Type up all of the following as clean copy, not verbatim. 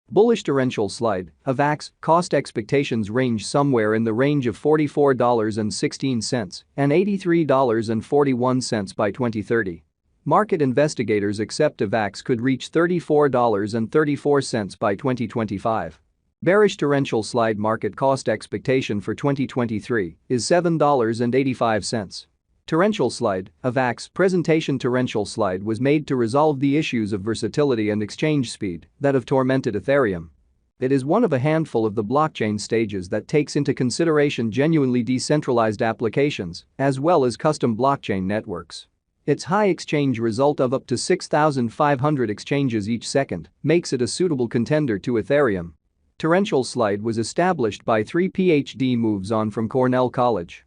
Bullish torrential slide, Avax, cost expectations range somewhere in the range of $44.16 and $83.41 by 2030. Market investigators accept Avax could reach $34.34 by 2025. Bearish torrential slide market cost expectation for 2023 is $7.85. Torrential slide, Avax presentation. Torrential slide was made to resolve the issues of versatility and exchange speed that have tormented Ethereum. It is one of a handful of the blockchain stages that takes into consideration genuinely decentralized applications as well as custom blockchain networks. Its high exchange result of up to 6,500 exchanges each second makes it a suitable contender to Ethereum. Torrential slide was established by 3 PhD moves on from Cornell College.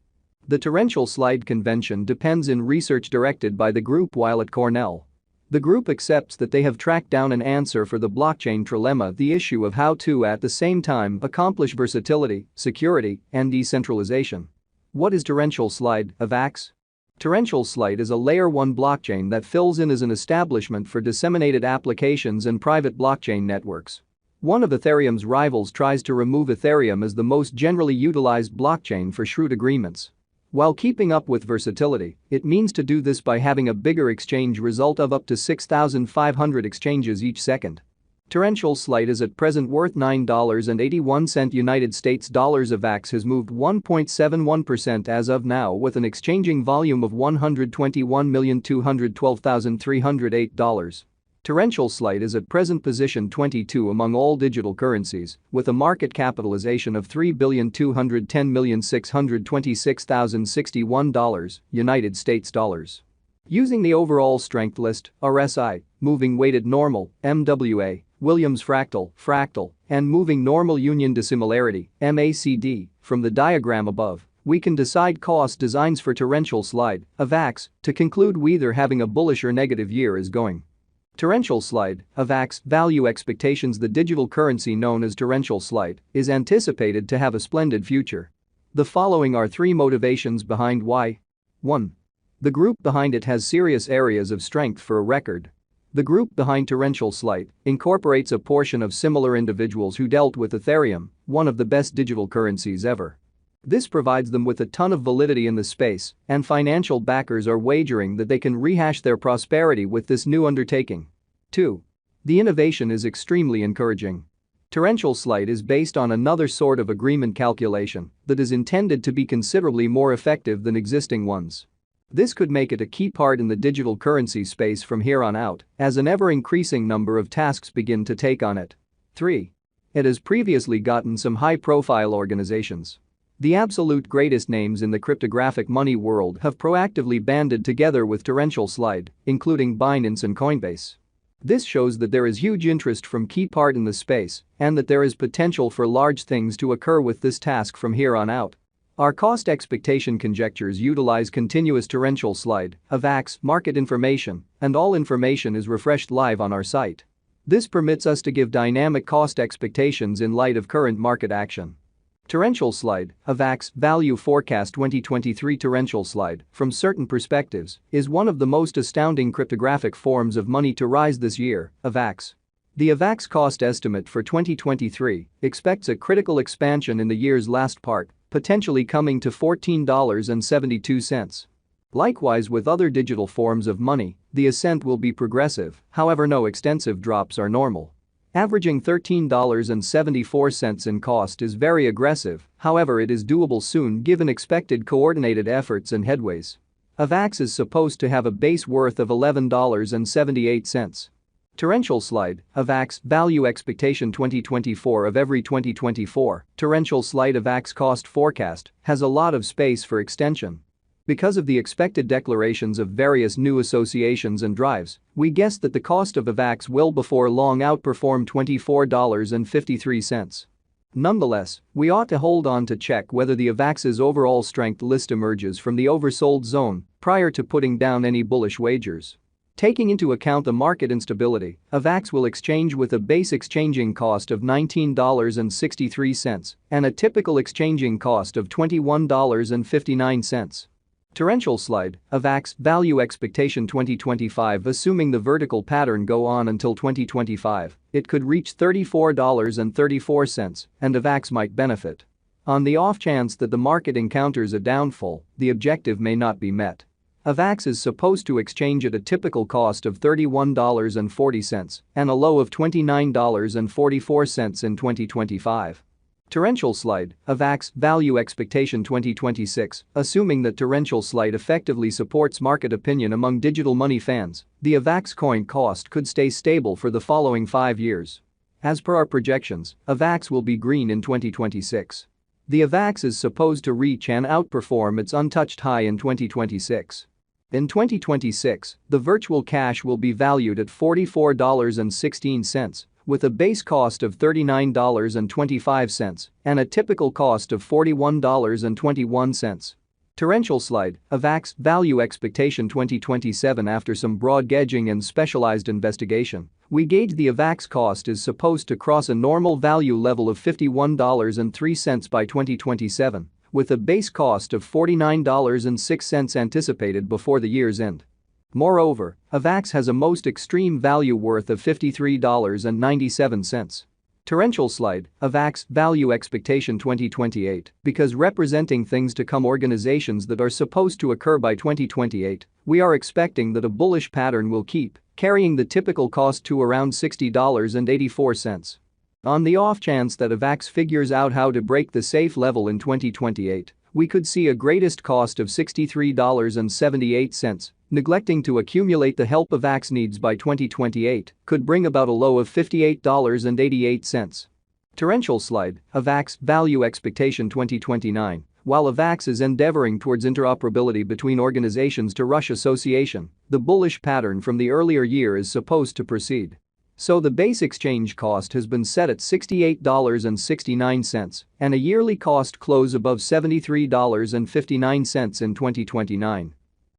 The torrential slide convention depends in research directed by the group while at Cornell. The group accepts that they have tracked down an answer for the blockchain trilemma, the issue of how to at the same time accomplish versatility, security, and decentralization. What is torrential slide, Avax? Torrential slide is a layer 1 blockchain that fills in as an establishment for disseminated applications and private blockchain networks. One of Ethereum's rivals tries to remove Ethereum as the most generally utilized blockchain for shrewd agreements. While keeping up with versatility, it means to do this by having a bigger exchange result of up to 6,500 exchanges each second. Torrential slide is at present worth $9.81 United States dollars. Avax has moved 1.71% as of now with an exchanging volume of $121,212,308. Torrential slide is at present position 22 among all digital currencies, with a market capitalization of $3,210,626,061 United States dollars. Using the overall strength list, RSI, moving weighted normal, MWA, Williams fractal, and moving normal union dissimilarity, MACD, from the diagram above, we can decide cost designs for torrential slide, Avax, to conclude whether having a bullish or negative year is going. Torrential slide, Avax, value expectations. The digital currency known as torrential slide is anticipated to have a splendid future. The following are 3 motivations behind why. 1. The group behind it has serious areas of strength for a record. The group behind torrential slide incorporates a portion of similar individuals who dealt with Ethereum, one of the best digital currencies ever. This provides them with a ton of validity in the space, and financial backers are wagering that they can rehash their prosperity with this new undertaking. 2. The innovation is extremely encouraging. Torrential slide is based on another sort of agreement calculation that is intended to be considerably more effective than existing ones. This could make it a key part in the digital currency space from here on out, as an ever-increasing number of tasks begin to take on it. 3. It has previously gotten some high-profile organizations. The absolute greatest names in the cryptographic money world have proactively banded together with torrential slide, including Binance and Coinbase. This shows that there is huge interest from key part in the space and that there is potential for large things to occur with this task from here on out. Our cost expectation conjectures utilize continuous torrential slide, Avax, market information, and all information is refreshed live on our site. This permits us to give dynamic cost expectations in light of current market action. Torrential slide, Avax, value forecast 2023. Torrential slide, from certain perspectives, is one of the most astounding cryptographic forms of money to rise this year, Avax. The Avax cost estimate for 2023 expects a critical expansion in the year's last part, potentially coming to $14.72. Likewise with other digital forms of money, the ascent will be progressive, however no extensive drops are normal. Averaging $13.74 in cost is very aggressive, however it is doable soon given expected coordinated efforts and headways. Avax is supposed to have a base worth of $11.78. Torrential slide, Avax, value expectation 2024 of every 2024, torrential slide Avax cost forecast has a lot of space for extension. Because of the expected declarations of various new associations and drives, we guess that the cost of Avax will before long outperform $24.53. Nonetheless, we ought to hold on to check whether the Avax's overall strength list emerges from the oversold zone prior to putting down any bullish wagers. Taking into account the market instability, Avax will exchange with a base exchanging cost of $19.63 and a typical exchanging cost of $21.59. Torrential slide, Avax, value expectation 2025. Assuming the vertical pattern go on until 2025, it could reach $34.34 and Avax might benefit. On the off chance that the market encounters a downfall, the objective may not be met. Avax is supposed to exchange at a typical cost of $31.40 and a low of $29.44 in 2025. Torrential slide, Avax, value expectation 2026. Assuming that torrential slide effectively supports market opinion among digital money fans, the Avax coin cost could stay stable for the following 5 years. As per our projections, Avax will be green in 2026. The Avax is supposed to reach and outperform its untouched high in 2026. In 2026, the virtual cash will be valued at $44.16, with a base cost of $39.25 and a typical cost of $41.21. Torrential slide, Avax, value expectation 2027. After some broad gauging and specialized investigation, we gauge the Avax cost is supposed to cross a normal value level of $51.03 by 2027, with a base cost of $49.06 anticipated before the year's end. Moreover, Avax has a most extreme value worth of $53.97. Torrential slide, Avax, value expectation 2028. Because representing things to come, organizations that are supposed to occur by 2028, we are expecting that a bullish pattern will keep carrying the typical cost to around $60.84. On the off chance that Avax figures out how to break the safe level in 2028, we could see a greatest cost of $63.78. Neglecting to accumulate the help Avax needs by 2028 could bring about a low of $58.88. Torrential slide, Avax, value expectation 2029. While Avax is endeavoring towards interoperability between organizations to rush association, the bullish pattern from the earlier year is supposed to proceed. So the base exchange cost has been set at $68.69 and a yearly cost close above $73.59 in 2029.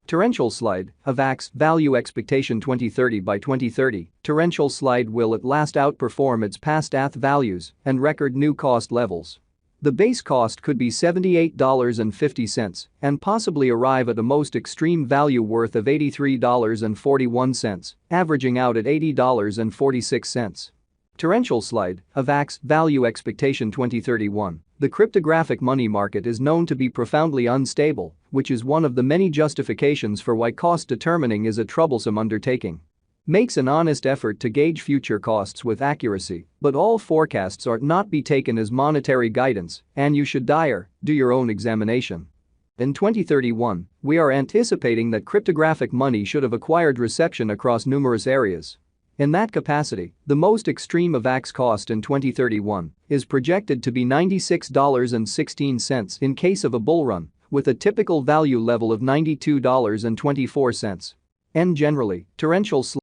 Torrential slide, Avax, value expectation 2030. By 2030, torrential slide will at last outperform its past ATH values and record new cost levels. The base cost could be $78.50 and possibly arrive at a most extreme value worth of $83.41, averaging out at $80.46. Torrential slide, Avax, value expectation 2031. The cryptographic money market is known to be profoundly unstable, which is one of the many justifications for why cost determining is a troublesome undertaking. Makes an honest effort to gauge future costs with accuracy, but all forecasts are not be taken as monetary guidance, and you should do your own examination. In 2031, we are anticipating that cryptographic money should have acquired reception across numerous areas. In that capacity, the most extreme Avax cost in 2031 is projected to be $96.16 in case of a bull run, with a typical value level of $92.24. And generally, torrential